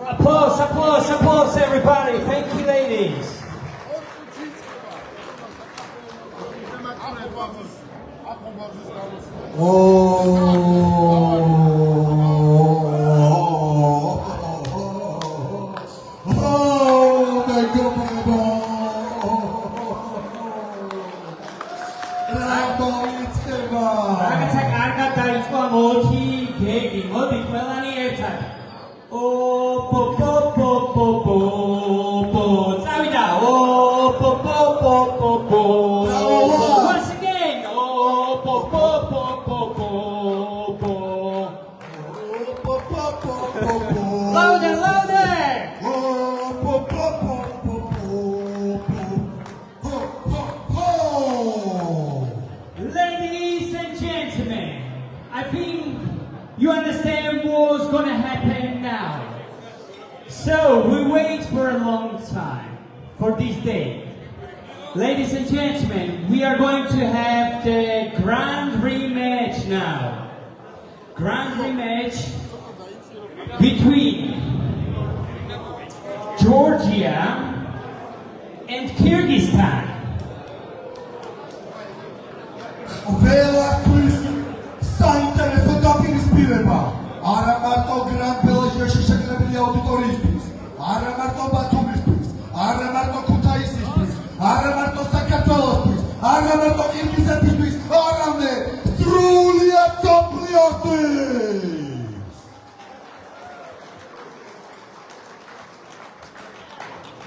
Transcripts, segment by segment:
Applause, applause, applause, everybody. Thank you, ladies. Once again, louder, louder. Ladies and gentlemen, I think you understand what's gonna happen now. So we wait for a long time for this day. Ladies and gentlemen, we are going to have the grand rematch now. Grand rematch between Georgia and Kyrgyzstan. საინტერესო დაპირისპირება არა მარტო გრან პელაჟიაში შეგრებული აუდიტორიისთვის, არა მარტო ბათუმისთვის, არა მარტო ქუთაისისთვის, არა მარტო საქართველოსთვის, არა მარტო ყირგიზეთისთვის, არამედ სრულიად მსოფლიოსთვის.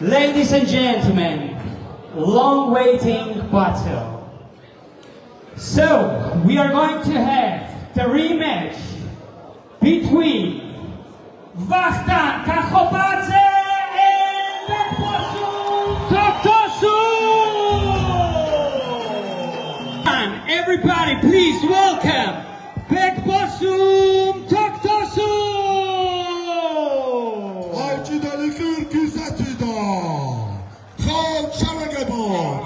Ladies and gentlemen, long waiting battle. So, we are going to have the rematch between Vakhtan Kakhopadze and Bekbosun Toktosun. Everybody, please welcome Bekbosun Toktosun. Ajidali Kyrgyzetidan Xalq şəvəqəbot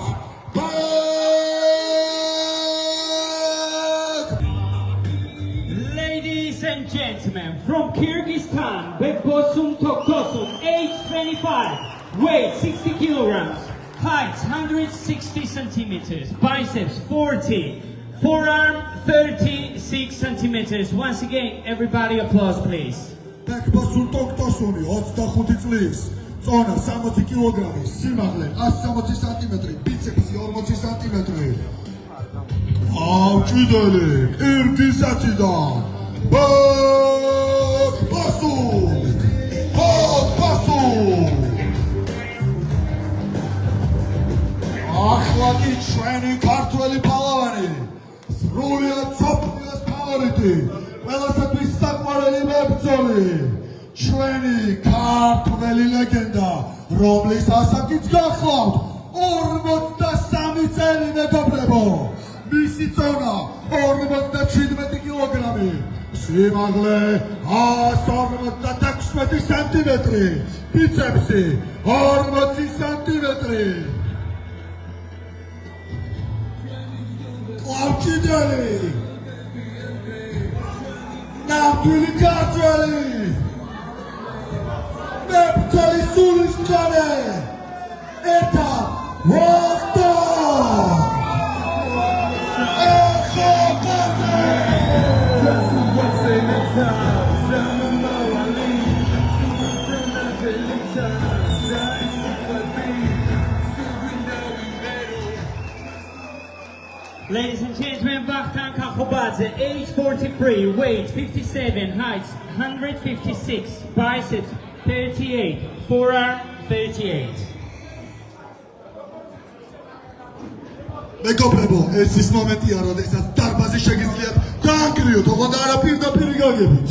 Ladies and gentlemen, from Kyrgyzstan, Bekbosun Toktosun, age 25, weight 60 kilograms, height 160 centimeters, biceps 40, forearm 36 centimeters. Once again, everybody applause, please. Bekbosun Toktosuni 25 წლის, წონა 60 კილოგრამი, სიმაღლე 160 სანტიმეტრი, ბიცეპსი 40 სანტიმეტრი. Avcıdeli Kyrgyzetidan Bekbosun Toktosun. Axlaki ჩვენი ქართველი პალავანი, სრულიად მსოფლიოს ფავორიტი, ყველასათვის საყვარელი მებრძოლი, ჩვენი ქართველი ლეგენდა, რომლის ასაკიც გახლავთ 43 წელი მეგობრებო. მისი წონა 57 კილოგრამი, სიმაღლე 156 სანტიმეტრი, ბიცეპსი 40 სანტიმეტრი. Avcıdeli ნამდვილი ქართველი მებრძოლი სულისკანე ერთად ვახტანგ Ladies and gentlemen, Vakhtan Kakhopadze, age 43, weight 57, height 156, biceps 38, forearm 38. მეგობრებო, ეს ის მომენტია, როდესაც დარბაზი შეგიძლიათ დაანგრიოთ, ოღონდ არა პირდაპირ გაგებით.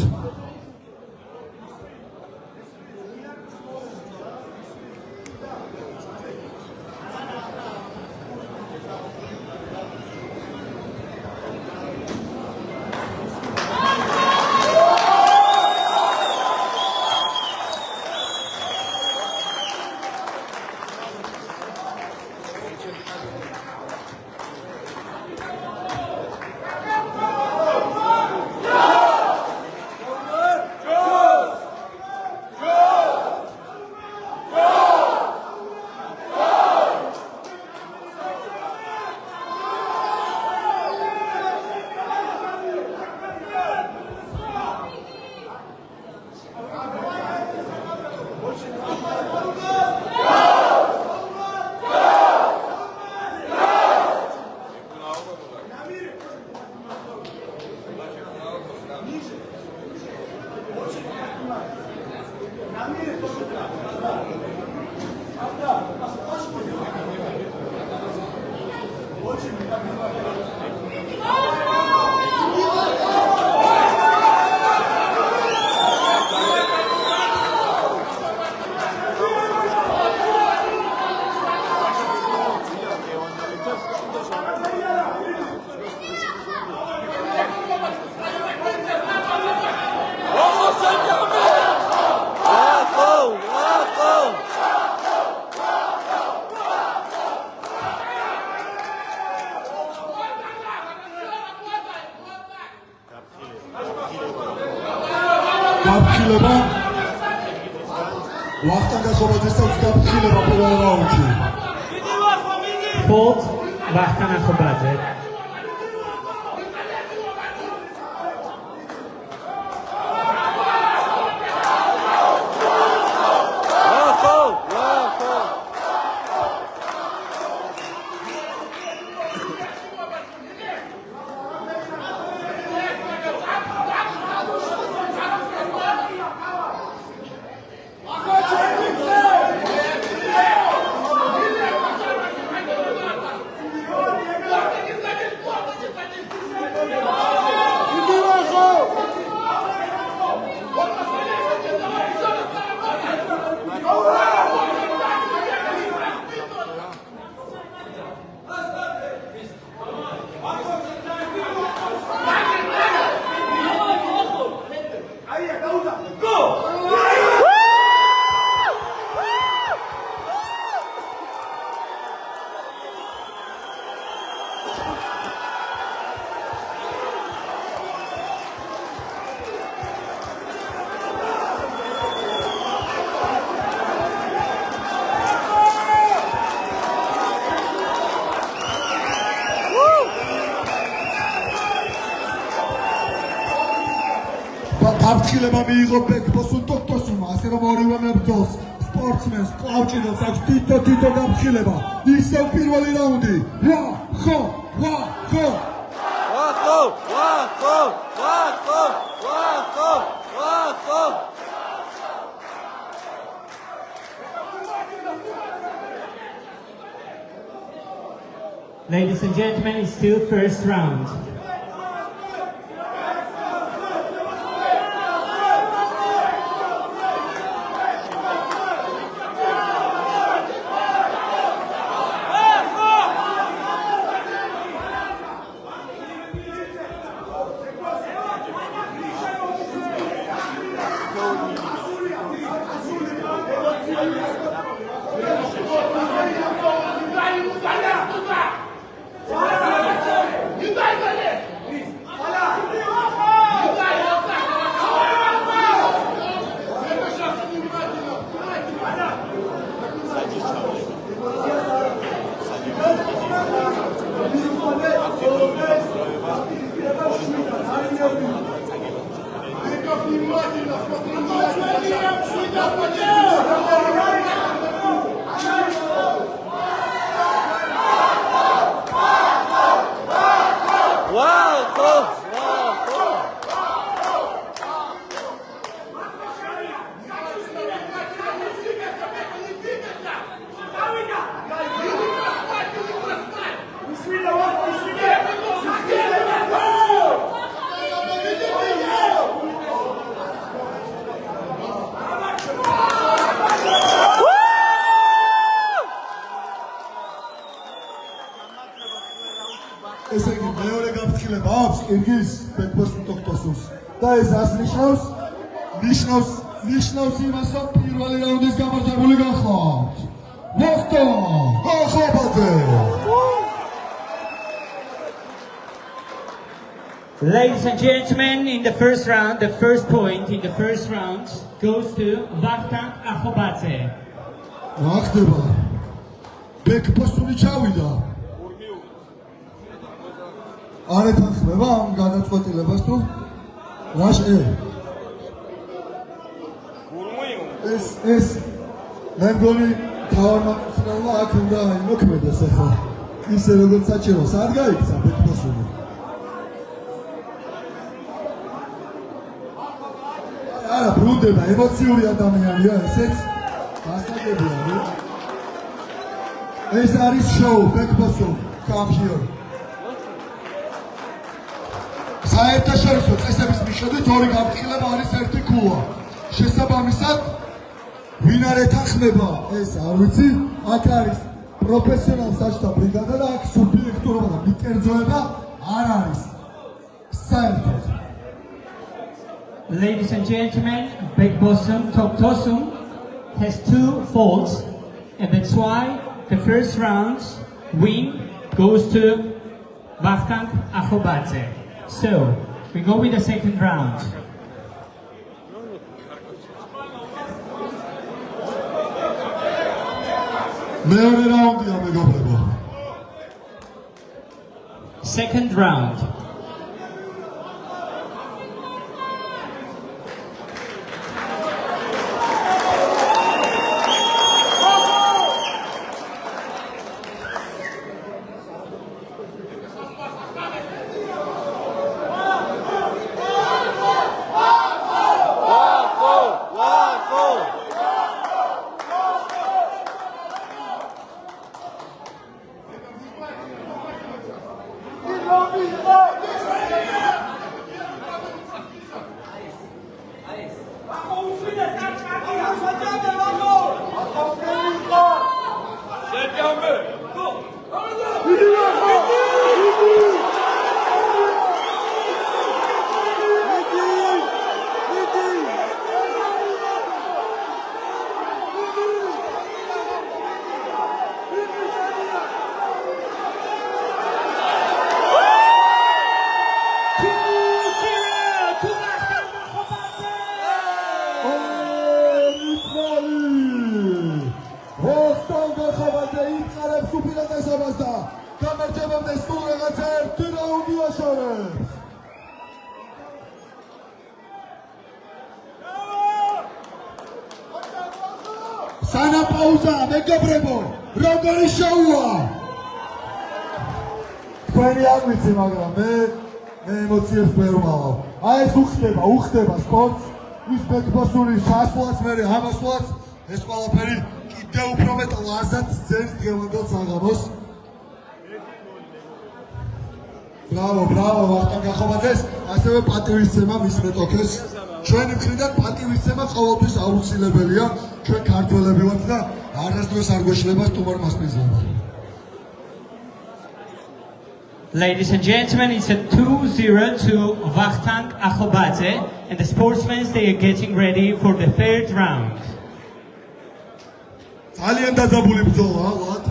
გაფრთხილება ვახტანგ ახობაძეს აქვს გაფრთხილება პირველ რაუნდში. Fault Vachtan Akhobadze. გაფრთხილება მიიღო ბექბოსულ დოქტორსულმა, ასე რომ ორივე მებრძოლს, სპორტსმენს, კლავჭიდელს აქვს თითო გაფრთხილება. ისევ პირველი რაუნდი. Ladies and gentlemen, it's still first round. ესე იგი მეორე გაფრთხილება აქვს კირგიზ ბექბოსულ დოქტორსულს და ეს ას ნიშნავს იმას, რომ პირველი რაუნდის გამარჯვებული გახლავთ ვახტანგ ახობაძე. Ladies and gentlemen, in the first round, the first point in the first round goes to Vachtan Akhobadze. რა ხდება? ბექბოსული ჩავიდა. არ ეთანხმება ამ გადაწყვეტილებას თუ რაშე? ეს მე მგონი თავმოყრა აქ უნდა იმოქმედოს ახლა. ისე როგორც საჭირო, სად გაიქცა ბექბოსული? არა, ბრუნდება, ემოციური ადამიანია, ესეც გასაგებია. ეს არის შოუ, ბექბოსო, come here. საერთაშორისო წესების მიხედვით ორი გაფრთხილება არის ერთი ქულა. შესაბამისად, ვინ არ ეთანხმება, ეს არ ვიცი, აქ არის პროფესიონალ საჯთა ბრიგადა და აქ სუბიექტურობა და მიკერძოება არ არის. საერთოდ. Ladies and gentlemen, Bekbossum Toktosum has 2 faults, and that's why the first round win goes to Vachtank Akhobadze. So, we go with the second round. მეორე რაუნდია მეგობრებო. Second round. Sana pauza, მეგობრებო, როგორი შოუა? თქვენი არ ვიცი, მაგრამ მე ემოციებს ვერ ვმალავ. აი ეს უხდება სპორტს, ის ბექბოსური ჩასვლაც, მე ამასვლაც, ეს ყველაფერი კიდევ უფრო მეტ ლაზატს ძენს დღევანდელ საღამოს. Bravo, Vachtank Akhobadzes, ასევე პატივისცემა მის მეტოქეს. ჩვენი მხრიდან პატივისცემა ყოველთვის აუცილებელია. ჩვენ ქართველები ვართ და არასდროს არ გვეშლება სტუმარმა სპეციალურად. Ladies and gentlemen, it's a 2-0 to Vachtank Akhobadze, and the sportsmen they are getting ready for the third round. ძალიან დაძაბული ბრძოლა, ვარ.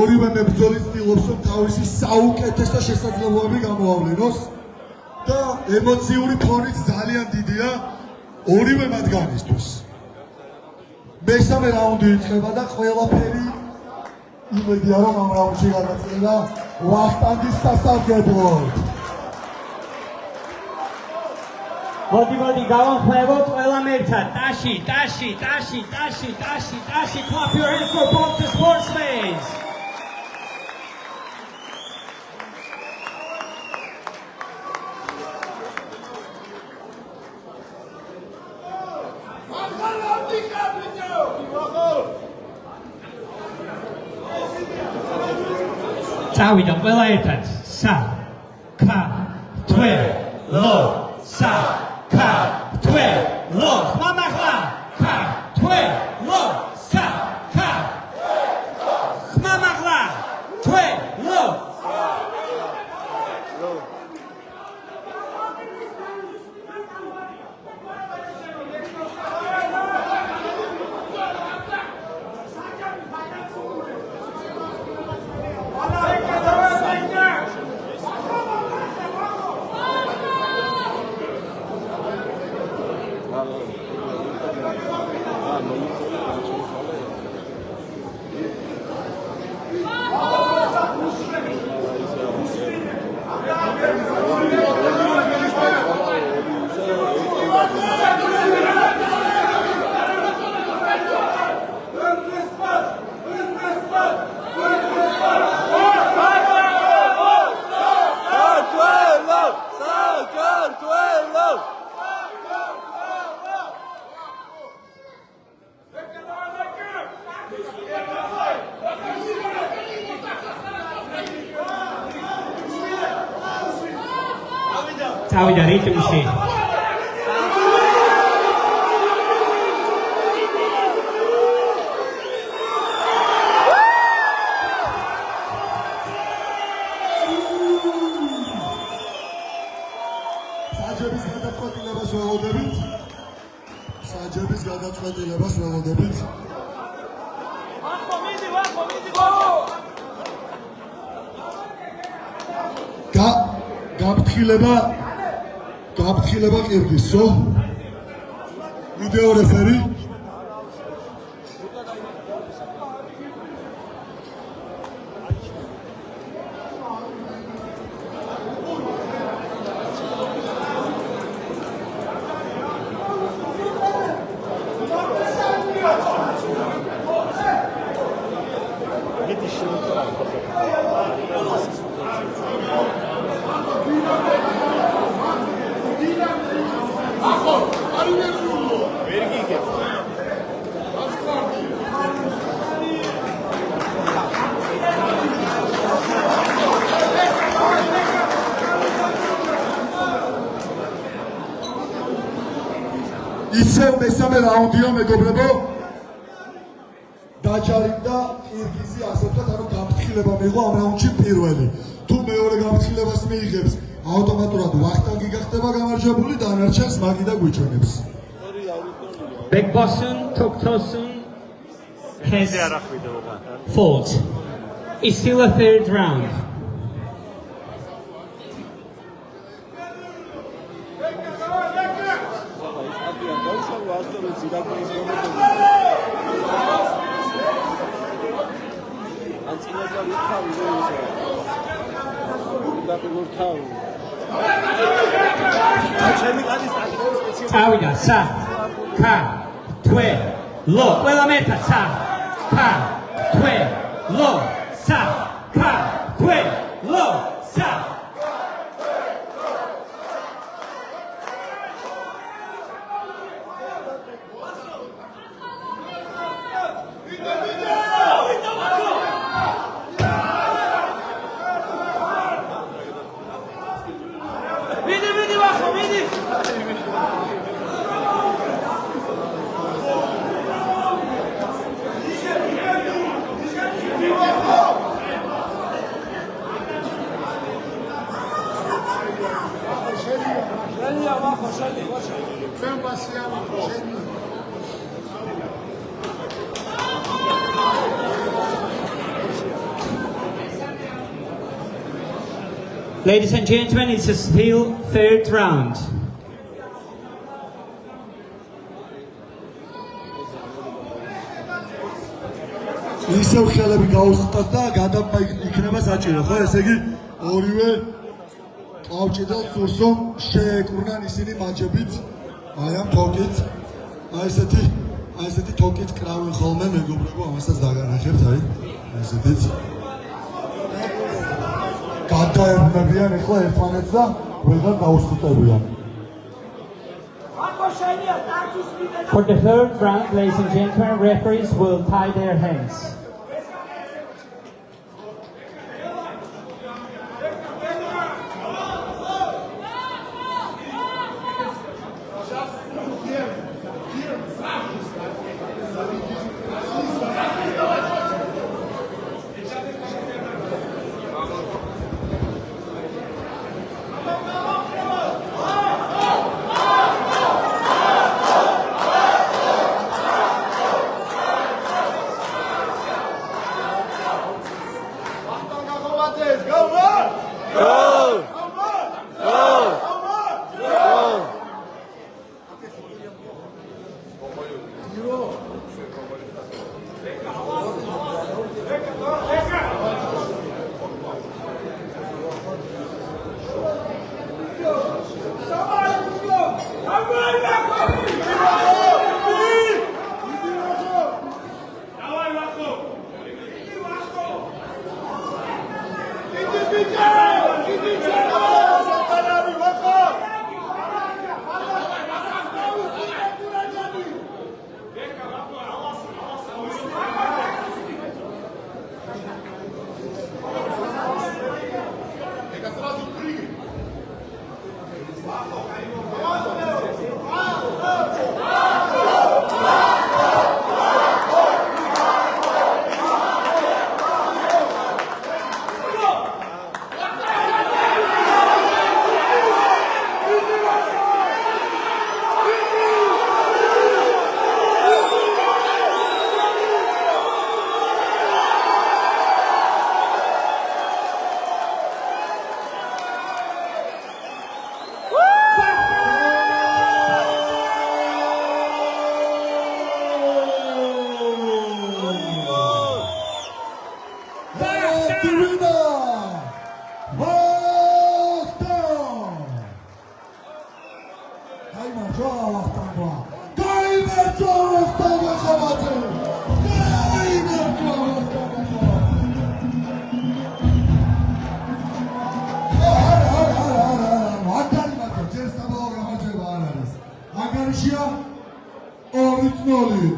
ორივე მებრძოლი ცდილობს რომ თავისი საუკეთესო შესაძლებლობები გამოავლინოს და ემოციური ფონიც ძალიან დიდია ორივე მათგანისთვის. მესამე რაუნდი იწყება და ყველაფერი იმედია რომ ამ რაუნდში გადაწყდება ვახტანგის სასარგებლოდ. მოდი გავამხნევოთ ყველამ ერთად. ტაში. Clap your hands for both the sportsmen. წავიდა ყველა ერთად. სა ქა თვე ლო სა ქა თვე ლო ხმამაღლა ქა თვე ლო სა ქა ხმამაღლა თვე ლო წავიდა რიტმში. საჯების გადაწყვეტილებას ველოდებით. გაფრთხილება ყირგისო. ვიდეო რეფერი. ისევ მესამე რაუნდია მეგობრებო. დაჯარიმდა ყირგიზი ასეთად, ანუ გაფრთხილება მიიღო ამ რაუნდში პირველი. თუ მეორე გაფრთხილებას მიიღებს, ავტომატურად ვახტანგი გახდება გამარჯვებული, დანარჩენს მაგი და გვიჩვენებს. Bekbosun Toktosun has fought. It's still a third round. წავიდა სა ქა თვე ლო ყველა მეტად სა ქა თვე ლო სა ქა თვე ლო სა Ladies and gentlemen, it's still third round. ისევ ხელები გაუხტათ და გადაბა იქნება საჭირო, ხო? ესე იგი ორივე ყავჭიდელ სურსომ შეეკვრნენ ისინი მაჯებით, აი ამ თოკით. აი ესეთი თოკით კრავენ ხოლმე მეგობრებო, ამასაც დაგანახებთ, აი ესეთიც. გადაებრუნებიან ახლა ერთმანეთს და ვეღარ გაუსხუტებიან. For the third round, ladies and gentlemen, referees will tie their hands.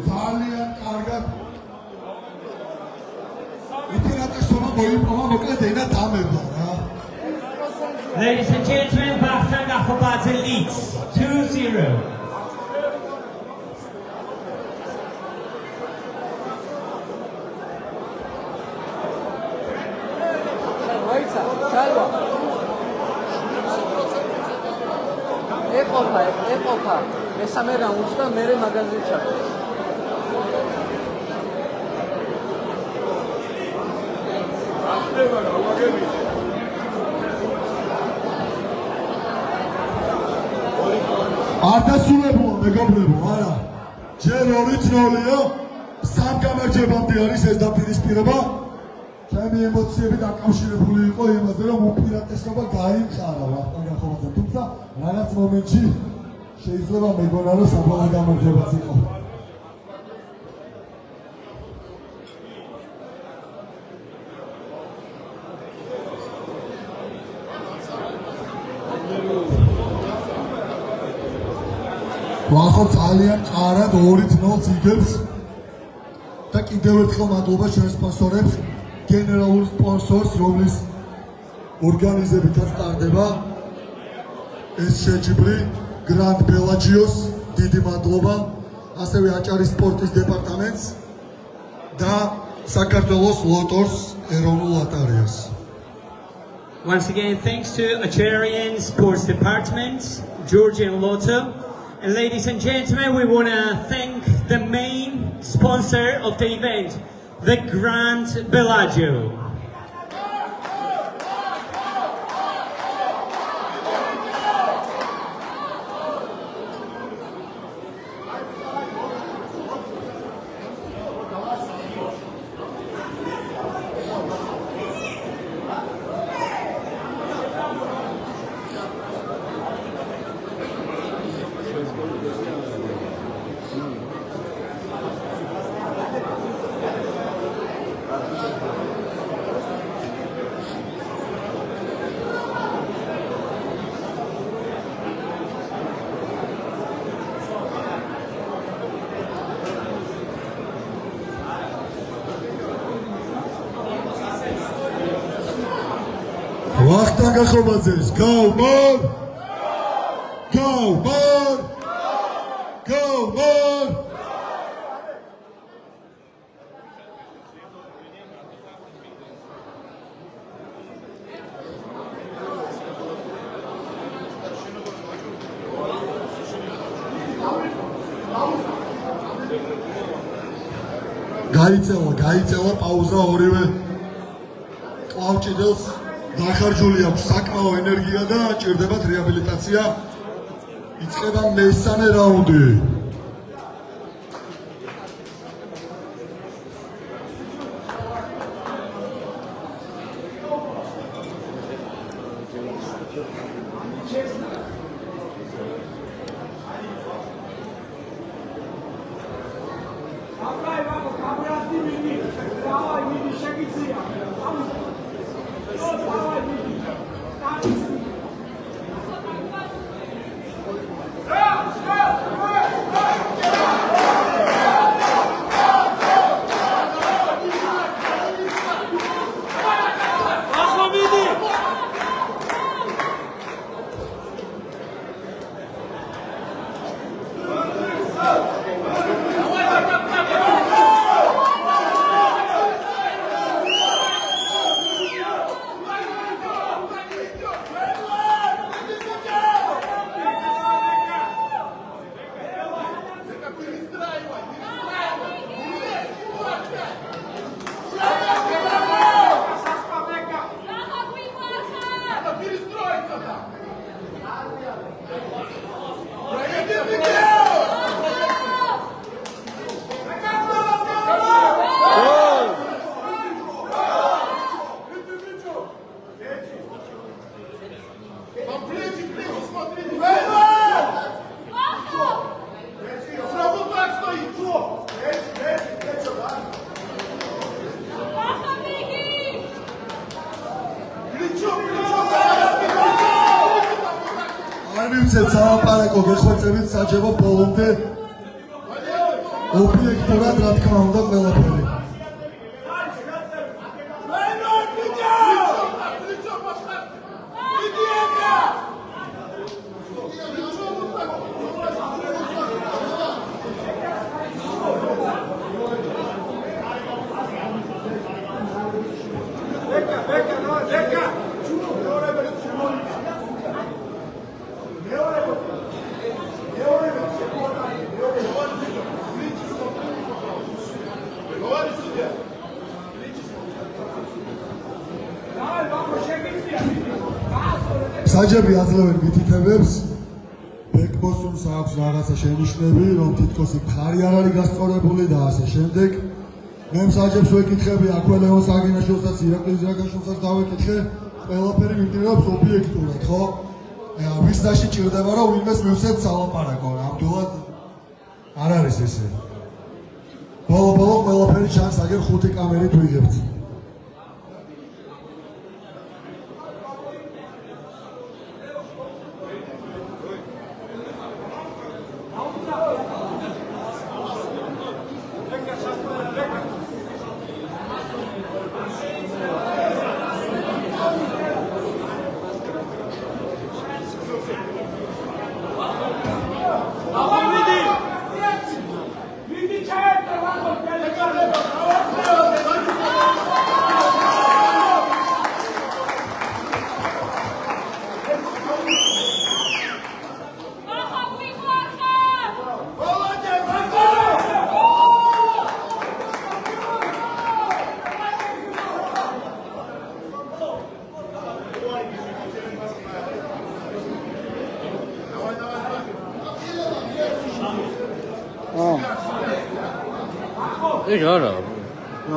ძალიან კარგად უპირატესობა მოიპოვა მოკლედ ენა დამებდა რა. Ladies and gentlemen, Vachtan Gafobadze leads 2-0. ეყოფა მესამე რაუნდს და მე მაგაზინში ჩავა. არ დასრულებულა მეგობრებო, არა. ჯერ 2-0-ია, სამ გამარჯვებამდე არის ეს დაპირისპირება. ჩემი ემოციები დაკავშირებული იყო იმაზე, რომ უპირატესობა გაიმხარა ვახტანგ გახობაძემ, თუმცა რაღაც მომენტში შეიძლება მეგონა რომ საფრთხე გამარჯვებაც იყო. ვახო ძალიან კარად 2-0 იგებს და კიდევ ერთხელ მადლობა ჩვენ სპონსორებს, გენერალურ სპონსორს, რომლის ორგანიზებითაც ტარდება ეს შეჯიბრი Grand Pelagios, დიდი მადლობა, ასევე აჭარის სპორტის დეპარტამენტს და საქართველოს ლოტორს ეროვნულ ლოტარიას. Once again, thanks to Acharian Sports Department, Georgian Lotto. And ladies and gentlemen, we want to thank the main sponsor of the event, the Grand Bellagio. ვახტანგ გახობაძეს, go more! Go more! Go more! გაიწელა პაუზა ორივე კლავჭიდელს დახარჯული აქვს საკმაო ენერგია და ჭირდებათ რეაბილიტაცია. იწყება მესამე რაუნდი. სალაპარაკო გეხვეწებით საჯებო ბოლომდე ობიექტურად რა თქმა უნდა ყველაფერი. საჯები აძლევენ მითითებებს, ბეკბოსუნს აქვს რაღაცა შენიშვნები, რომ თითქოს იქ მხარი არ არის გასწორებული და ასე შემდეგ. მე საჯებს ვეკითხები, აქვე ლეონ საგინაშვილსაც, ირაკლი ზრაგაშვილსაც დავეკითხე, ყველაფერი მიმდინარეობს ობიექტურად, ხო? ვის დაში ჭირდება, რომ ვინმეს მივცეთ სალაპარაკო, ნამდვილად არ არის ესე. ბოლო ყველაფერი ჩანს, აგერ 5 კამერით ვიღებთ. ეგ არა.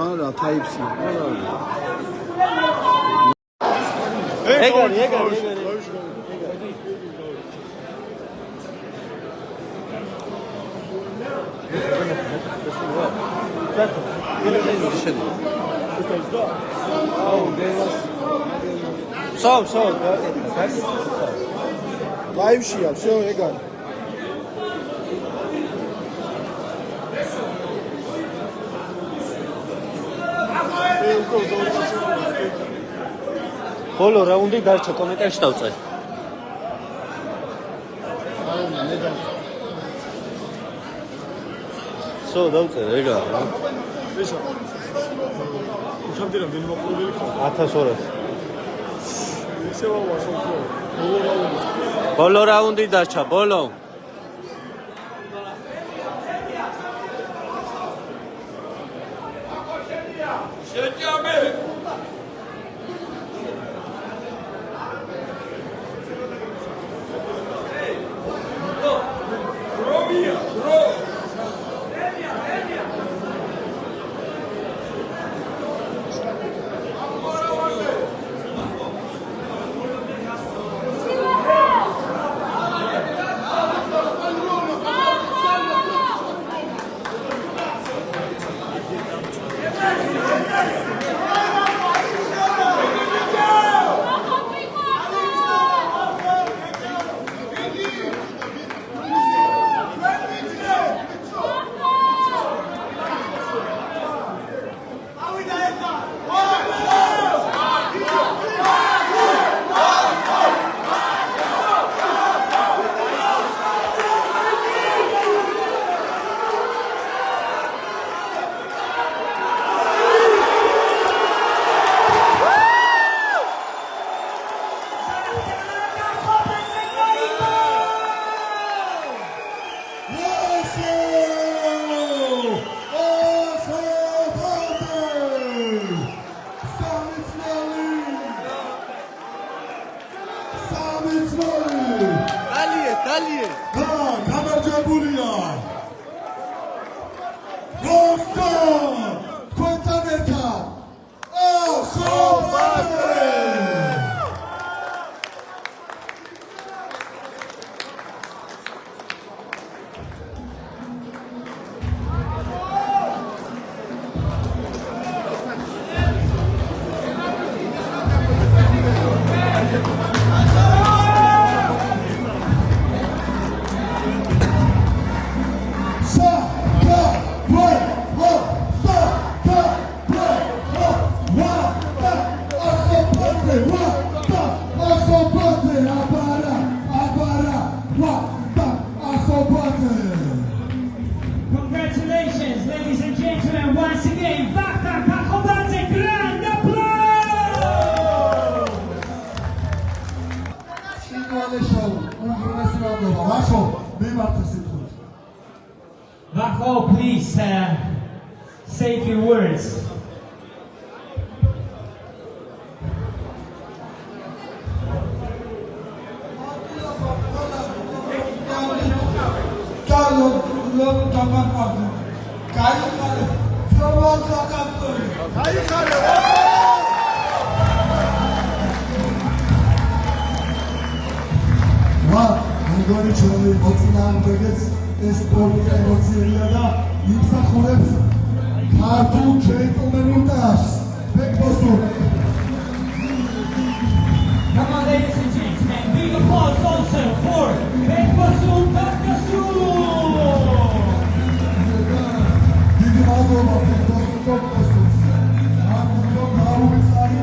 არა, Type-C. ეგ არის. Сам, Type-C-ა, всё, ეგ არის. ბოლო რაუნდი დარჩა, კომენტარში დავწერ. სო დავწერ, ეგ არის. ესა. უჩამდირა მინიმუმი ხარ. 1200. ისე ვავასო. ბოლო რაუნდი დარჩა, ბოლო. Congratulations, ladies and gentlemen, once again, Vakhtang Kakhovadze, grand applause! Vakho, please say a few words. მეგონი ჩვენი მოწინააღმდეგეც ეს სპორტი ემოციებია და იმსახურებს ქართულ ჯენტლმენურ ტაჟს. ბეკბოსურ Come on, ladies and gentlemen, big applause also for Bekbosul Kakasur! დიდი მადლობა ბეკბოსურს. ამიტომ დაუვიწყარი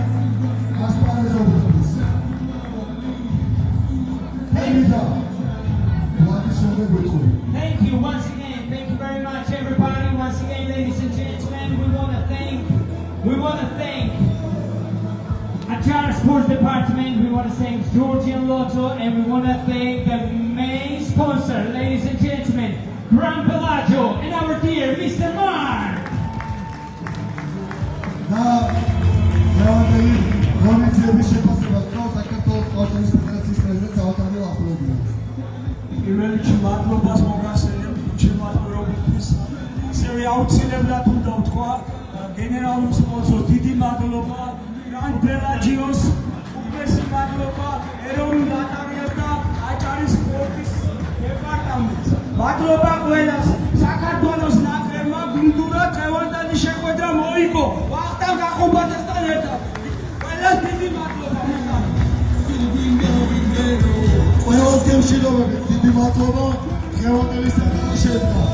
ასპარეზობისთვის. Thank you once again. Thank you very much, everybody. Once again, ladies and gentlemen, we want to thank Achara Sports Department. We want to thank Georgian Lotto, and we want to thank the main sponsor, ladies and gentlemen, Gran Pelagio, and our dear Mr. Mark. პირველში მადლობას მოგასცემ ჩემატურობისთვის. ასევე აუცილებლად უნდა ვთქვა გენერალურ სპონსორს დიდი მადლობა, Gran Pelagios, უპირველესი მადლობა ეროვნულ ბატალიონს და აჭარის სპორტის დეპარტამენტს. მადლობა ყველას საქართველოს ნაკრებმა გუნდურად დღევანდელი შეხვედრა მოიგო ვახტანგ კახობაძესთან ერთად. ყველას დიდი მადლობა. ყველას გემშვიდობებით დიდი მადლობა დღევანდელი სათამაშოებთან.